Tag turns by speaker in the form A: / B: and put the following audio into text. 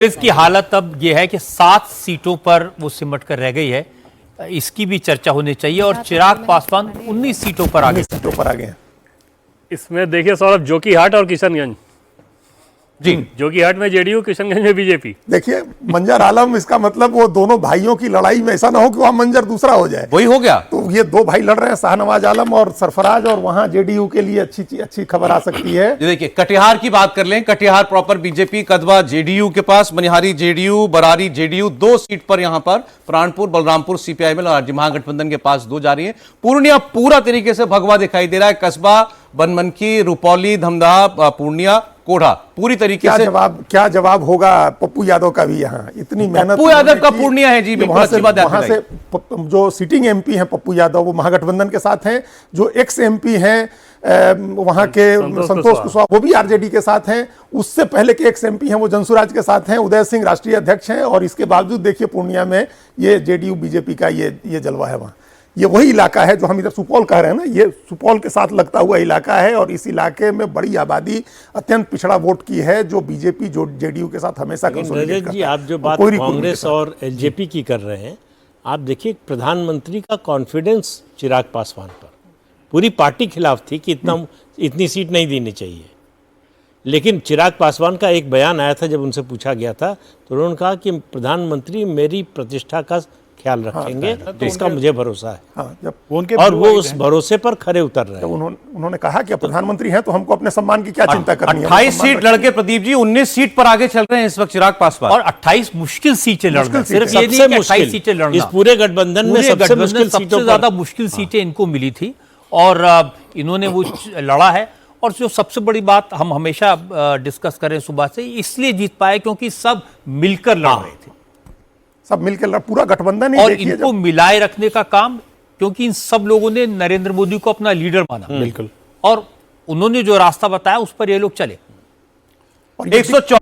A: इसकी हालत अब यह है कि 7 सीटों पर वो सिमट कर रह गई है। इसकी भी चर्चा होनी चाहिए। और चिराग पासवान 19 सीटों पर आ गए हैं।
B: इसमें देखिए सौरभ, जोकीहाट और किशनगंज
A: जी,
B: जोकीहाट में जेडीयू, किशनगंज में बीजेपी।
C: देखिए मंजर आलम, इसका मतलब वो दोनों भाइयों की लड़ाई में ऐसा ना हो कि वहां मंजर दूसरा हो जाए।
A: वही हो गया।
C: तो ये दो भाई लड़ रहे हैं, शाहनवाज आलम और सरफराज, और वहां जेडीयू के लिए अच्छी खबर आ सकती है।
D: देखिए कटिहार की बात कर लें, Katihar proper BJP, Kadwa JDU के पास, Manihari JDU, Barari JDU, 2 seat पर यहां पर प्राणपुर, बलरामपुर सीपीआई में और महागठबंधन के पास 2 जा रही है। पूर्णिया पूरा तरीके से भगवा दिखाई दे रहा है। कस्बा, बनमनखी, रुपौली, धमदाहा, पूर्णिया, कोढ़ा पूरी तरीके से।
C: क्या जवाब होगा पप्पू यादव का भी यहाँ? इतनी मेहनत
D: पप्पू यादव का पूर्णिया है जी, बिल्कुल अच्छी बात है।
C: वहां से जो सिटिंग एमपी हैं पप्पू यादव, वो महागठबंधन के साथ हैं। जो एक्स एमपी हैं वहां के संतोष कुशवाहा, वो भी आरजेडी के साथ हैं। उससे पहले के एक्स एमपी हैं वो जनसुराज के साथ हैं। उदय सिंह राष्ट्रीय अध्यक्ष हैं। और इसके बावजूद देखिए पूर्णिया में ये जेडीयू बीजेपी का ये जलवा है। वहां ये वही इलाका है जो हम इधर सुपौल कह रहे हैं ना, ये सुपौल के साथ लगता हुआ इलाका है। और इस इलाके में बड़ी आबादी अत्यंत पिछड़ा वोट की है, जो बीजेपी जो जेडीयू के साथ हमेशा
E: रजत जी, आप जो बात कांग्रेस और एलजेपी की कर रहे हैं, आप देखिए प्रधानमंत्री का कॉन्फिडेंस चिराग पासवान पर, पूरी पार्टी खिलाफ थी कि इतनी सीट नहीं देनी चाहिए। लेकिन चिराग पासवान का एक बयान आया था, जब उनसे पूछा गया था तो उन्होंने कहा कि प्रधानमंत्री मेरी प्रतिष्ठा का ख्याल रखेंगे, तो इसका मुझे भरोसा है। और वो उस भरोसे पर खरे उतर रहे हैं।
C: उन्होंने कहा कि प्रधानमंत्री हैं तो हमको अपने सम्मान की क्या चिंता करनी है।
D: 28 सीट लड़के प्रदीप जी 19 सीट पर आगे चल रहे हैं इस वक्त चिराग पासवान।
A: और 28 मुश्किल सीटें लड़ना, सिर्फ ये नहीं कि 28 सीटें लड़ना,
E: इस पूरे गठबंधन में सबसे
A: ज्यादा मुश्किल सीटें इनको मिली थी और इन्होंने वो लड़ा है। और जो सबसे बड़ी बात हम हमेशा डिस्कस करें सुबह से, इसलिए जीत पाए क्योंकि सब मिलकर लड़ रहे थे,
C: सब मिलकर पूरा गठबंधन।
A: और इनको मिलाए रखने का काम, क्योंकि इन सब लोगों ने नरेंद्र मोदी को अपना लीडर माना।
E: बिल्कुल।
A: और उन्होंने जो रास्ता बताया उस पर ये लोग चले।
D: 114